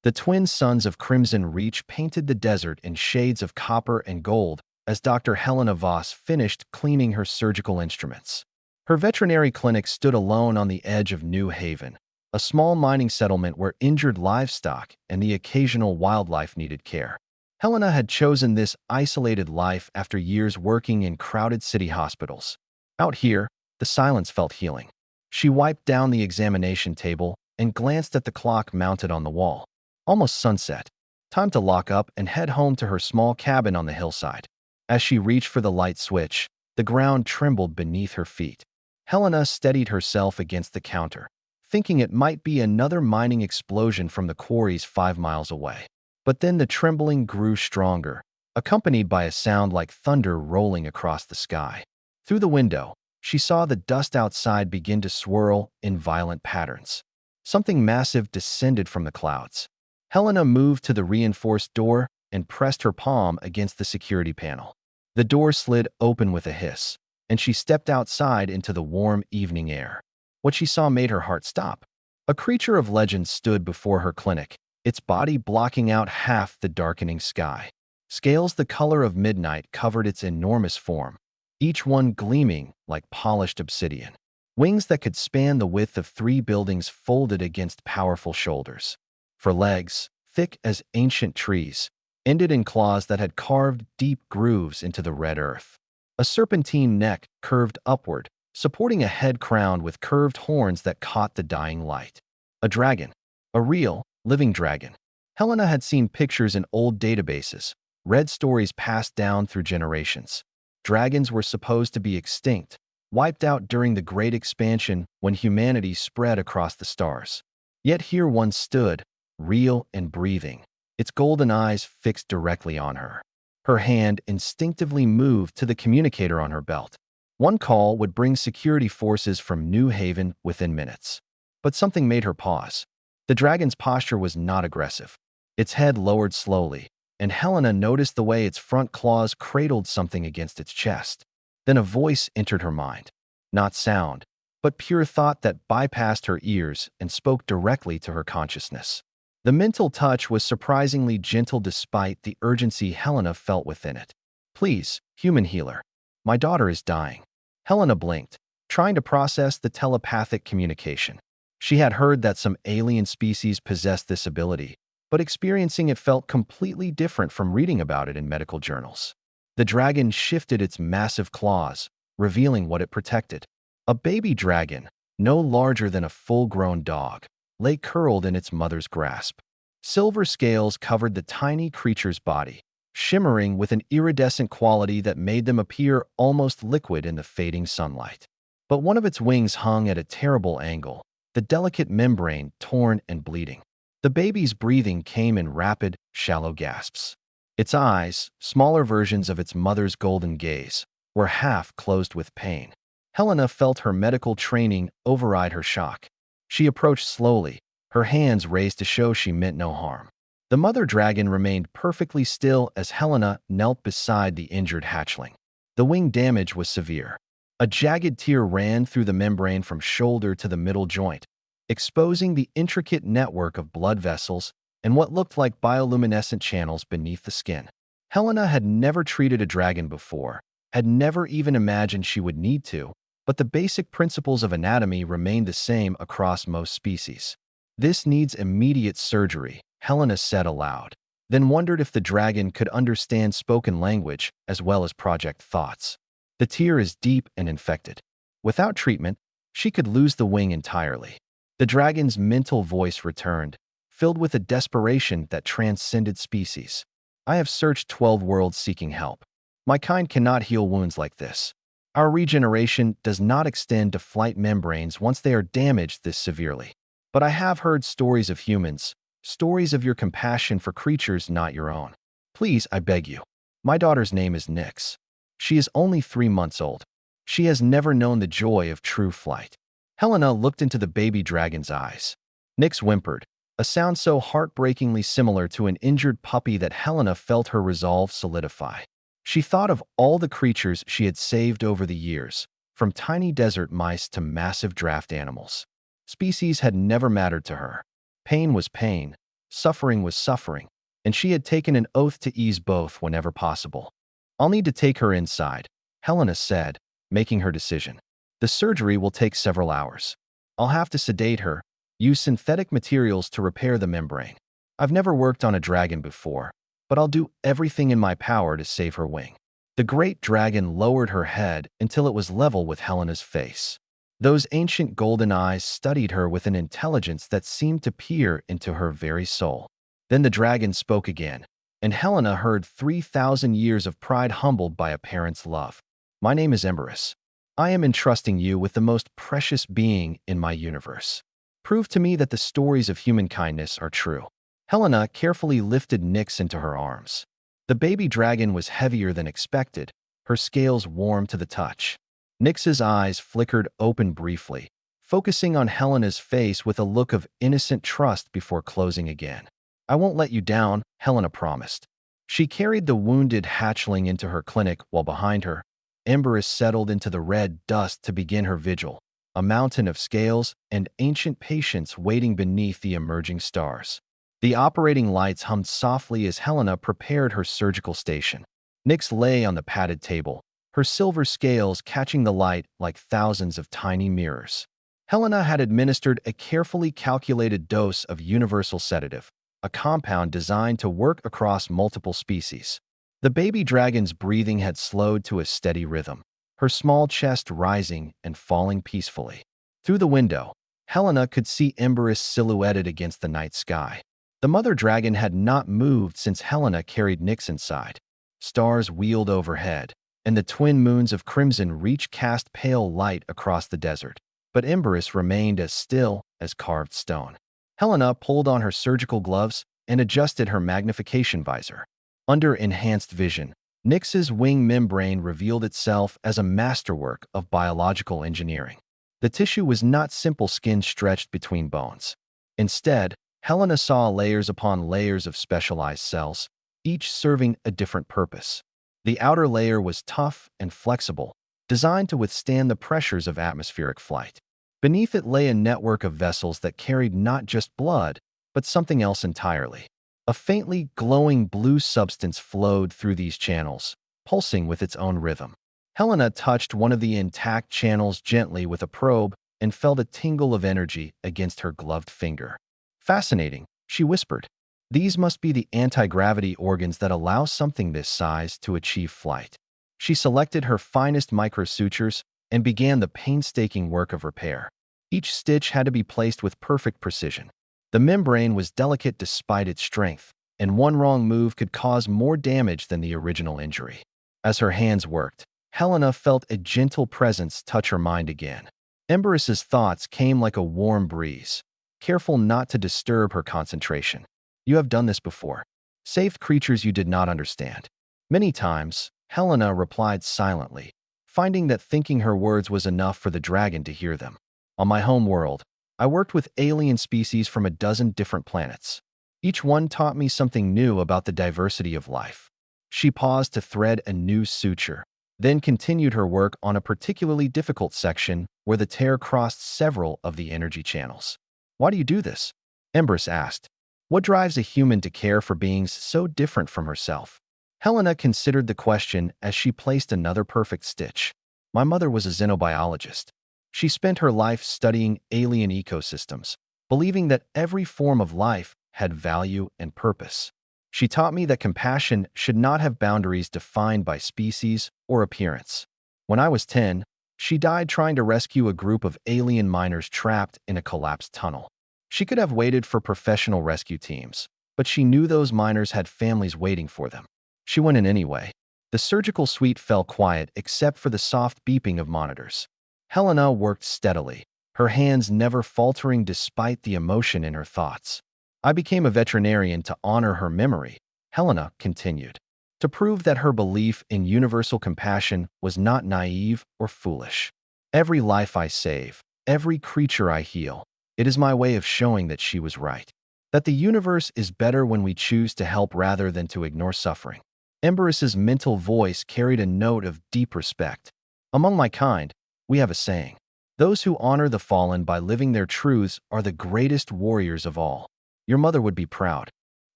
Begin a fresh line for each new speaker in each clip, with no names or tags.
The twin sons of Crimson Reach painted the desert in shades of copper and gold as Dr. Helena Voss finished cleaning her surgical instruments. Her veterinary clinic stood alone on the edge of New Haven, a small mining settlement where injured livestock and the occasional wildlife needed care. Helena had chosen this isolated life after years working in crowded city hospitals. Out here, the silence felt healing. She wiped down the examination table and glanced at the clock mounted on the wall. Almost sunset. Time to lock up and head home to her small cabin on the hillside. As she reached for the light switch, the ground trembled beneath her feet. Helena steadied herself against the counter, thinking it might be another mining explosion from the quarries 5 miles away. But then the trembling grew stronger, accompanied by a sound like thunder rolling across the sky. Through the window, she saw the dust outside begin to swirl in violent patterns. Something massive descended from the clouds. Helena moved to the reinforced door and pressed her palm against the security panel. The door slid open with a hiss, and she stepped outside into the warm evening air. What she saw made her heart stop. A creature of legend stood before her clinic, its body blocking out half the darkening sky. Scales the color of midnight covered its enormous form, each one gleaming like polished obsidian. Wings that could span the width of 3 buildings folded against powerful shoulders. For legs, thick as ancient trees, ended in claws that had carved deep grooves into the red earth. A serpentine neck curved upward, supporting a head crowned with curved horns that caught the dying light. A dragon. A real, living dragon. Helena had seen pictures in old databases, read stories passed down through generations. Dragons were supposed to be extinct, wiped out during the Great Expansion when humanity spread across the stars. Yet here one stood, real and breathing, its golden eyes fixed directly on her. Her hand instinctively moved to the communicator on her belt. One call would bring security forces from New Haven within minutes. But something made her pause. The dragon's posture was not aggressive. Its head lowered slowly, and Helena noticed the way its front claws cradled something against its chest. Then a voice entered her mind. Not sound, but pure thought that bypassed her ears and spoke directly to her consciousness. The mental touch was surprisingly gentle despite the urgency Helena felt within it. Please, human healer. My daughter is dying. Helena blinked, trying to process the telepathic communication. She had heard that some alien species possessed this ability, but experiencing it felt completely different from reading about it in medical journals. The dragon shifted its massive claws, revealing what it protected. A baby dragon, no larger than a full-grown dog, lay curled in its mother's grasp. Silver scales covered the tiny creature's body, shimmering with an iridescent quality that made them appear almost liquid in the fading sunlight. But one of its wings hung at a terrible angle, the delicate membrane torn and bleeding. The baby's breathing came in rapid, shallow gasps. Its eyes, smaller versions of its mother's golden gaze, were half closed with pain. Helena felt her medical training override her shock. She approached slowly, her hands raised to show she meant no harm. The mother dragon remained perfectly still as Helena knelt beside the injured hatchling. The wing damage was severe. A jagged tear ran through the membrane from shoulder to the middle joint, exposing the intricate network of blood vessels and what looked like bioluminescent channels beneath the skin. Helena had never treated a dragon before, had never even imagined she would need to, but the basic principles of anatomy remained the same across most species. This needs immediate surgery, Helena said aloud, then wondered if the dragon could understand spoken language as well as project thoughts. The tear is deep and infected. Without treatment, she could lose the wing entirely. The dragon's mental voice returned, filled with a desperation that transcended species. I have searched 12 worlds seeking help. My kind cannot heal wounds like this. Our regeneration does not extend to flight membranes once they are damaged this severely. But I have heard stories of humans, stories of your compassion for creatures not your own. Please, I beg you. My daughter's name is Nyx. She is only 3 months old. She has never known the joy of true flight. Helena looked into the baby dragon's eyes. Nyx whimpered, a sound so heartbreakingly similar to an injured puppy that Helena felt her resolve solidify. She thought of all the creatures she had saved over the years, from tiny desert mice to massive draft animals. Species had never mattered to her. Pain was pain, Suffering was suffering, and she had taken an oath to ease both whenever possible. I'll need to take her inside, Helena said, making her decision. The surgery will take several hours. I'll have to sedate her, use synthetic materials to repair the membrane. I've never worked on a dragon before, but I'll do everything in my power to save her wing. The great dragon lowered her head until it was level with Helena's face. Those ancient golden eyes studied her with an intelligence that seemed to peer into her very soul. Then the dragon spoke again, and Helena heard 3,000 years of pride humbled by a parent's love. My name is Emberus. I am entrusting you with the most precious being in my universe. Prove to me that the stories of human kindness are true. Helena carefully lifted Nyx into her arms. The baby dragon was heavier than expected, her scales warm to the touch. Nyx's eyes flickered open briefly, focusing on Helena's face with a look of innocent trust before closing again. I won't let you down, Helena promised. She carried the wounded hatchling into her clinic while behind her, Emberus settled into the red dust to begin her vigil, a mountain of scales and ancient patience waiting beneath the emerging stars. The operating lights hummed softly as Helena prepared her surgical station. Nyx lay on the padded table, her silver scales catching the light like thousands of tiny mirrors. Helena had administered a carefully calculated dose of universal sedative, a compound designed to work across multiple species. The baby dragon's breathing had slowed to a steady rhythm, her small chest rising and falling peacefully. Through the window, Helena could see Emberus silhouetted against the night sky. The mother dragon had not moved since Helena carried Nyx inside. Stars wheeled overhead, and the twin moons of crimson reach cast pale light across the desert. But Emberus remained as still as carved stone. Helena pulled on her surgical gloves and adjusted her magnification visor. Under enhanced vision, Nyx's wing membrane revealed itself as a masterwork of biological engineering. The tissue was not simple skin stretched between bones. Instead, Helena saw layers upon layers of specialized cells, each serving a different purpose. The outer layer was tough and flexible, designed to withstand the pressures of atmospheric flight. Beneath it lay a network of vessels that carried not just blood, but something else entirely. A faintly glowing blue substance flowed through these channels, pulsing with its own rhythm. Helena touched one of the intact channels gently with a probe and felt a tingle of energy against her gloved finger. Fascinating, she whispered. These must be the anti-gravity organs that allow something this size to achieve flight. She selected her finest microsutures and began the painstaking work of repair. Each stitch had to be placed with perfect precision. The membrane was delicate despite its strength, and one wrong move could cause more damage than the original injury. As her hands worked, Helena felt a gentle presence touch her mind again. Emberus's thoughts came like a warm breeze, careful not to disturb her concentration. You have done this before. Saved creatures you did not understand. Many times, Helena replied silently, finding that thinking her words was enough for the dragon to hear them. On my home world, I worked with alien species from a dozen different planets. Each one taught me something new about the diversity of life. She paused to thread a new suture, then continued her work on a particularly difficult section where the tear crossed several of the energy channels. Why do you do this? Emberus asked. What drives a human to care for beings so different from herself? Helena considered the question as she placed another perfect stitch. My mother was a xenobiologist. She spent her life studying alien ecosystems, believing that every form of life had value and purpose. She taught me that compassion should not have boundaries defined by species or appearance. When I was 10, she died trying to rescue a group of alien miners trapped in a collapsed tunnel. She could have waited for professional rescue teams, but she knew those miners had families waiting for them. She went in anyway. The surgical suite fell quiet except for the soft beeping of monitors. Helena worked steadily, her hands never faltering despite the emotion in her thoughts. I became a veterinarian to honor her memory, Helena continued, to prove that her belief in universal compassion was not naive or foolish. Every life I save, every creature I heal, it is my way of showing that she was right, that the universe is better when we choose to help rather than to ignore suffering. Emberus's mental voice carried a note of deep respect. Among my kind, we have a saying, those who honor the fallen by living their truths are the greatest warriors of all. Your mother would be proud.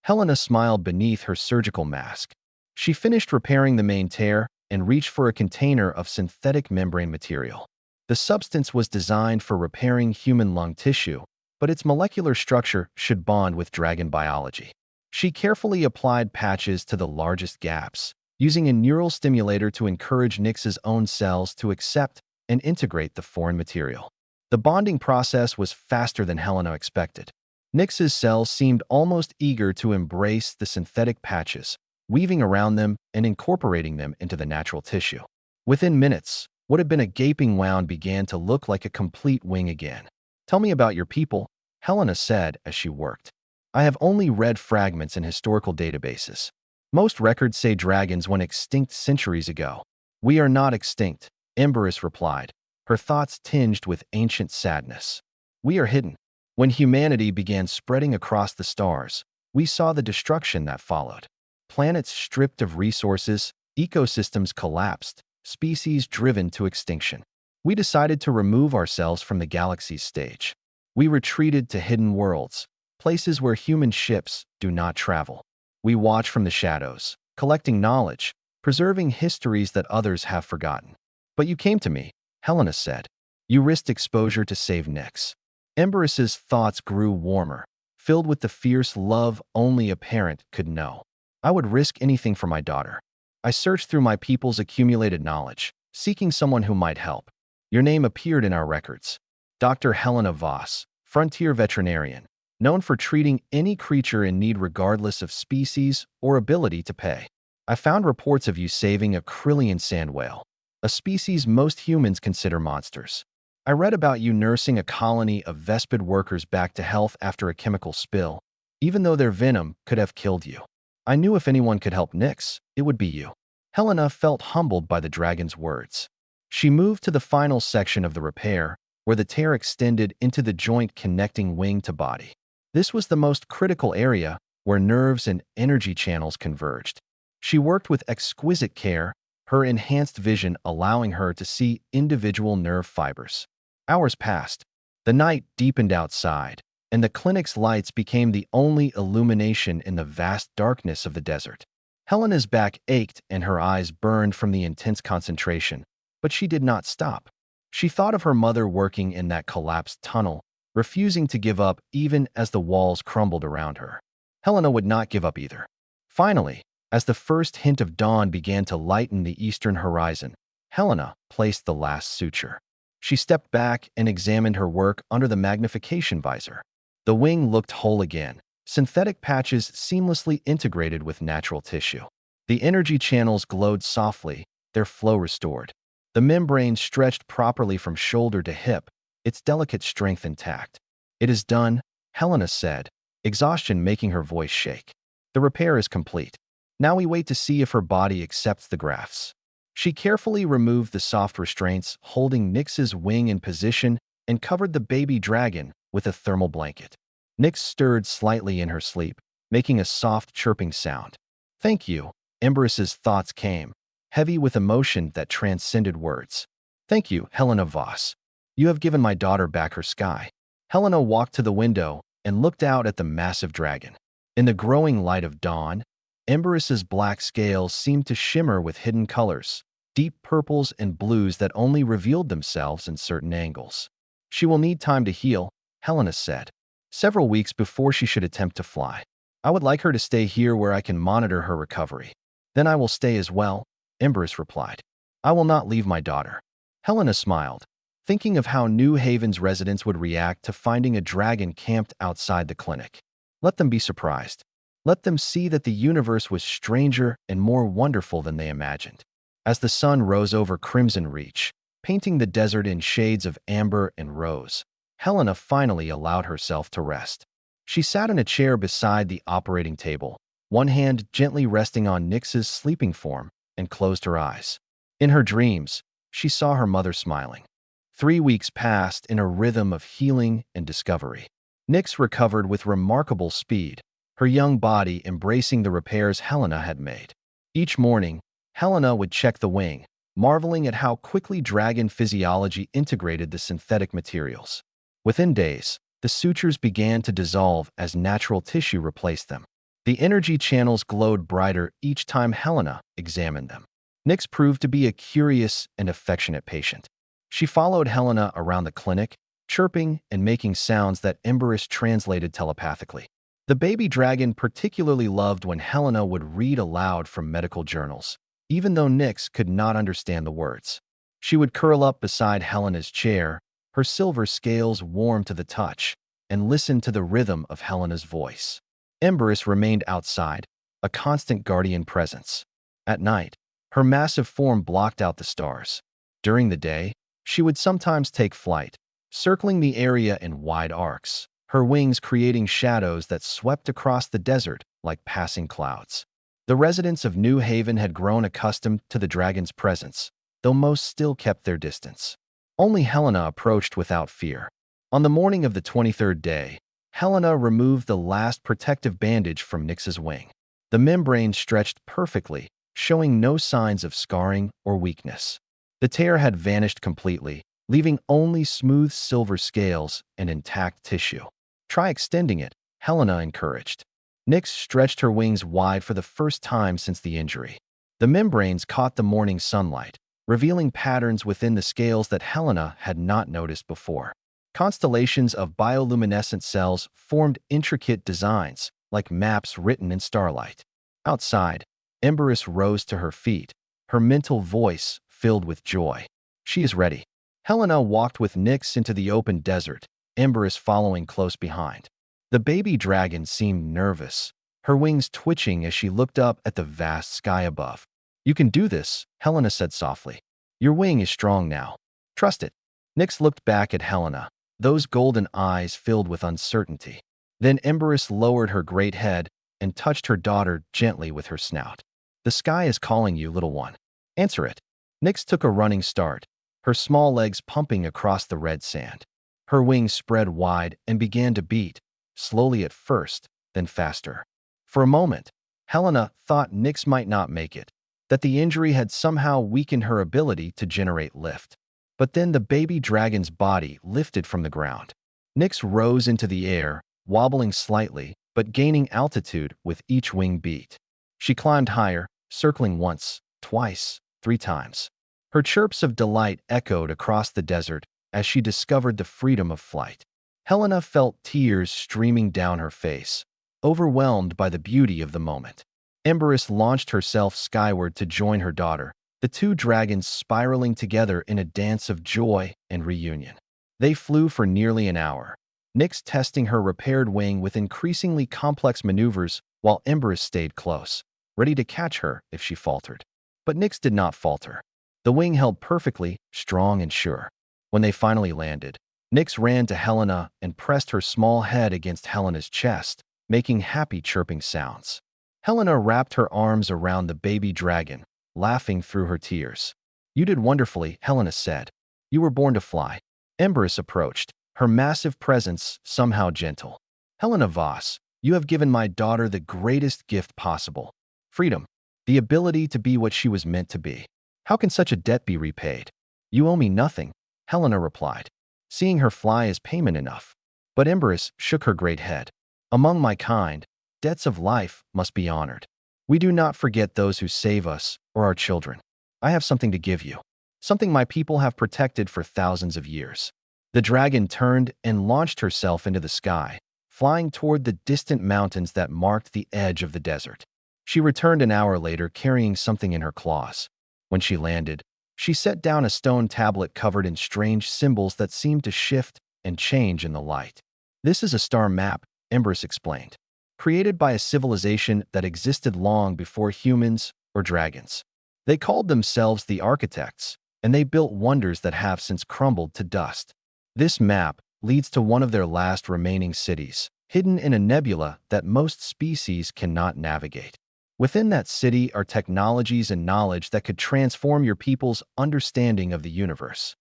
Helena smiled beneath her surgical mask. She finished repairing the main tear and reached for a container of synthetic membrane material. The substance was designed for repairing human lung tissue, but its molecular structure should bond with dragon biology. She carefully applied patches to the largest gaps, using a neural stimulator to encourage Nyx's own cells to accept and integrate the foreign material. The bonding process was faster than Helena expected. Nyx's cells seemed almost eager to embrace the synthetic patches, weaving around them and incorporating them into the natural tissue. Within minutes, what had been a gaping wound began to look like a complete wing again. "Tell me about your people," Helena said as she worked. "I have only read fragments in historical databases. Most records say dragons went extinct centuries ago." "We are not extinct," Emberus replied, her thoughts tinged with ancient sadness. "We are hidden." When humanity began spreading across the stars, we saw the destruction that followed. Planets stripped of resources, ecosystems collapsed, species driven to extinction. We decided to remove ourselves from the galaxy's stage. We retreated to hidden worlds, places where human ships do not travel. We watch from the shadows, collecting knowledge, preserving histories that others have forgotten. "But you came to me," Helena said. "You risked exposure to save Nyx." Emberus's thoughts grew warmer, filled with the fierce love only a parent could know. "I would risk anything for my daughter. I searched through my people's accumulated knowledge, seeking someone who might help. Your name appeared in our records. Dr. Helena Voss, frontier veterinarian, known for treating any creature in need regardless of species or ability to pay. I found reports of you saving a Krillian sand whale, a species most humans consider monsters. I read about you nursing a colony of Vespid workers back to health after a chemical spill, even though their venom could have killed you. I knew if anyone could help Nyx, it would be you." Helena felt humbled by the dragon's words. She moved to the final section of the repair, where the tear extended into the joint connecting wing to body. This was the most critical area, where nerves and energy channels converged. She worked with exquisite care, her enhanced vision allowing her to see individual nerve fibers. Hours passed. The night deepened outside, and the clinic's lights became the only illumination in the vast darkness of the desert. Helena's back ached and her eyes burned from the intense concentration, but she did not stop. She thought of her mother working in that collapsed tunnel, refusing to give up even as the walls crumbled around her. Helena would not give up either. Finally, as the first hint of dawn began to lighten the eastern horizon, Helena placed the last suture. She stepped back and examined her work under the magnification visor. The wing looked whole again, synthetic patches seamlessly integrated with natural tissue. The energy channels glowed softly, their flow restored. The membrane stretched properly from shoulder to hip, its delicate strength intact. "It is done," Helena said, exhaustion making her voice shake. "The repair is complete. Now we wait to see if her body accepts the grafts." She carefully removed the soft restraints, holding Nyx's wing in position, and covered the baby dragon with a thermal blanket. Nyx stirred slightly in her sleep, making a soft chirping sound. "Thank you," Emberus's thoughts came, heavy with emotion that transcended words. "Thank you, Helena Voss. You have given my daughter back her sky." Helena walked to the window and looked out at the massive dragon. In the growing light of dawn, Emberus's black scales seemed to shimmer with hidden colors, deep purples and blues that only revealed themselves in certain angles. "She will need time to heal," Helena said, "several weeks before she should attempt to fly. I would like her to stay here where I can monitor her recovery." "Then I will stay as well," Emberus replied. "I will not leave my daughter." Helena smiled, thinking of how New Haven's residents would react to finding a dragon camped outside the clinic. Let them be surprised. Let them see that the universe was stranger and more wonderful than they imagined. As the sun rose over Crimson Reach, painting the desert in shades of amber and rose, Helena finally allowed herself to rest. She sat in a chair beside the operating table, one hand gently resting on Nyx's sleeping form, and closed her eyes. In her dreams, she saw her mother smiling. 3 weeks passed in a rhythm of healing and discovery. Nyx recovered with remarkable speed, her young body embracing the repairs Helena had made. Each morning, Helena would check the wing, marveling at how quickly dragon physiology integrated the synthetic materials. Within days, The sutures began to dissolve as natural tissue replaced them. The energy channels glowed brighter each time Helena examined them. Nyx proved to be a curious and affectionate patient. She followed Helena around the clinic, chirping and making sounds that Emberus translated telepathically. The baby dragon particularly loved when Helena would read aloud from medical journals, even though Nyx could not understand the words. She would curl up beside Helena's chair, her silver scales warm to the touch, and listen to the rhythm of Helena's voice. Emberus remained outside, a constant guardian presence. At night, her massive form blocked out the stars. During the day, she would sometimes take flight, circling the area in wide arcs, her wings creating shadows that swept across the desert like passing clouds. The residents of New Haven had grown accustomed to the dragon's presence, though most still kept their distance. Only Helena approached without fear. On the morning of the 23rd day, Helena removed the last protective bandage from Nyx's wing. The membrane stretched perfectly, showing no signs of scarring or weakness. The tear had vanished completely, leaving only smooth silver scales and intact tissue. "Try extending it," Helena encouraged. Nyx stretched her wings wide for the first time since the injury. The membranes caught the morning sunlight, revealing patterns within the scales that Helena had not noticed before. Constellations of bioluminescent cells formed intricate designs, like maps written in starlight. Outside, Emberus rose to her feet, her mental voice filled with joy. "She is ready." Helena walked with Nyx into the open desert, Emberus following close behind. The baby dragon seemed nervous, her wings twitching as she looked up at the vast sky above. "You can do this," Helena said softly. "Your wing is strong now. Trust it." Nyx looked back at Helena, those golden eyes filled with uncertainty. Then Emberus lowered her great head and touched her daughter gently with her snout. "The sky is calling you, little one. Answer it." Nyx took a running start, her small legs pumping across the red sand. Her wings spread wide and began to beat, slowly at first, then faster. For a moment, Helena thought Nyx might not make it, that the injury had somehow weakened her ability to generate lift. But then the baby dragon's body lifted from the ground. Nyx rose into the air, wobbling slightly, but gaining altitude with each wing beat. She climbed higher, circling once, twice, 3 times. Her chirps of delight echoed across the desert as she discovered the freedom of flight. Helena felt tears streaming down her face, overwhelmed by the beauty of the moment. Emberus launched herself skyward to join her daughter, the 2 dragons spiraling together in a dance of joy and reunion. They flew for nearly an hour, Nyx testing her repaired wing with increasingly complex maneuvers while Emberus stayed close, ready to catch her if she faltered. But Nyx did not falter. The wing held perfectly, strong and sure. When they finally landed, Nyx ran to Helena and pressed her small head against Helena's chest, making happy chirping sounds. Helena wrapped her arms around the baby dragon, laughing through her tears. "You did wonderfully," Helena said. "You were born to fly." Emberus approached, her massive presence somehow gentle. "Helena Voss, you have given my daughter the greatest gift possible. Freedom. The ability to be what she was meant to be. How can such a debt be repaid?" "You owe me nothing," Helena replied, seeing her fly as payment enough. But Emberus shook her great head. "Among my kind, debts of life must be honored. We do not forget those who save us or our children. I have something to give you, something my people have protected for thousands of years." The dragon turned and launched herself into the sky, flying toward the distant mountains that marked the edge of the desert. She returned an hour later carrying something in her claws. When she landed, she set down a stone tablet covered in strange symbols that seemed to shift and change in the light. "This is a star map," Emberus explained, "created by a civilization that existed long before humans or dragons. They called themselves the architects, and they built wonders that have since crumbled to dust. This map leads to one of their last remaining cities, hidden in a nebula that most species cannot navigate. Within that city are technologies and knowledge that could transform your people's understanding of the universe."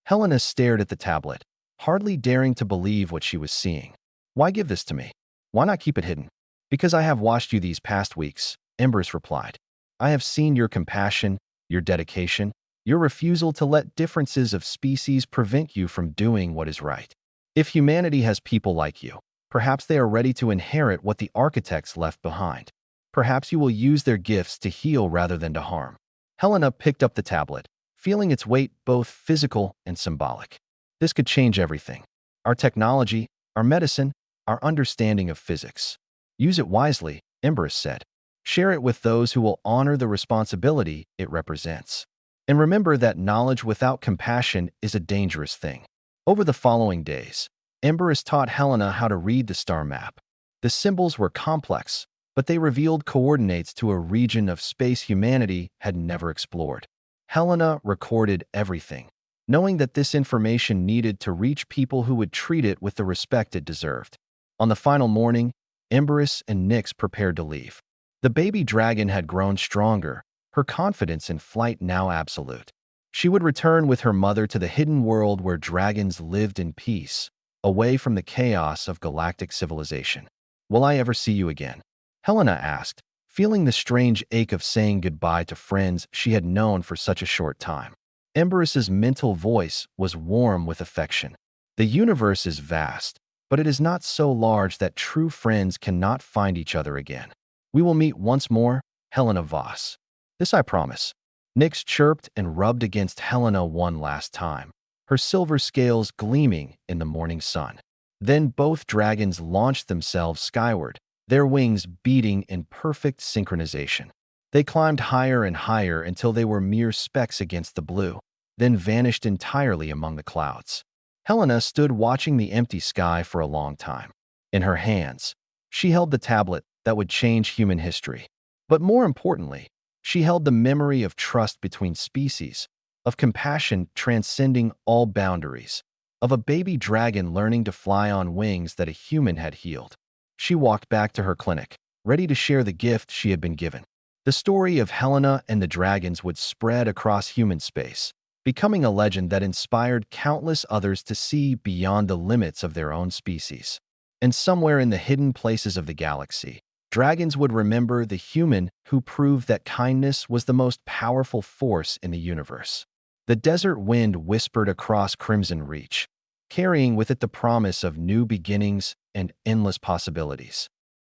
Helena stared at the tablet, hardly daring to believe what she was seeing. "Why give this to me? Why not keep it hidden?" "Because I have watched you these past weeks," Emberus replied. "I have seen your compassion, your dedication, your refusal to let differences of species prevent you from doing what is right. If humanity has people like you, perhaps they are ready to inherit what the architects left behind. Perhaps you will use their gifts to heal rather than to harm. Helena picked up the tablet, feeling its weight both physical and symbolic. This could change everything. Our technology, our medicine, our understanding of physics. Use it wisely, Embers said. Share it with those who will honor the responsibility it represents. And remember that knowledge without compassion is a dangerous thing. Over the following days, Embers taught Helena how to read the star map. The symbols were complex, but they revealed coordinates to a region of space humanity had never explored. Helena recorded everything, knowing that this information needed to reach people who would treat it with the respect it deserved. On the final morning, Embers and Nyx prepared to leave. The baby dragon had grown stronger, her confidence in flight now absolute. She would return with her mother to the hidden world where dragons lived in peace, away from the chaos of galactic civilization. Will I ever see you again? Helena asked, feeling the strange ache of saying goodbye to friends she had known for such a short time. Embers's mental voice was warm with affection. The universe is vast, but it is not so large that true friends cannot find each other again. We will meet once more, Helena Voss. This I promise. Nyx chirped and rubbed against Helena one last time, her silver scales gleaming in the morning sun. Then both dragons launched themselves skyward, their wings beating in perfect synchronization. They climbed higher and higher until they were mere specks against the blue, then vanished entirely among the clouds. Helena stood watching the empty sky for a long time. In her hands, she held the tablet that would change human history. But more importantly, she held the memory of trust between species, of compassion transcending all boundaries, of a baby dragon learning to fly on wings that a human had healed. She walked back to her clinic, ready to share the gift she had been given. The story of Helena and the dragons would spread across human space, becoming a legend that inspired countless others to see beyond the limits of their own species. And somewhere in the hidden places of the galaxy, dragons would remember the human who proved that kindness was the most powerful force in the universe. The desert wind whispered across Crimson Reach, carrying with it the promise of new beginnings and endless possibilities.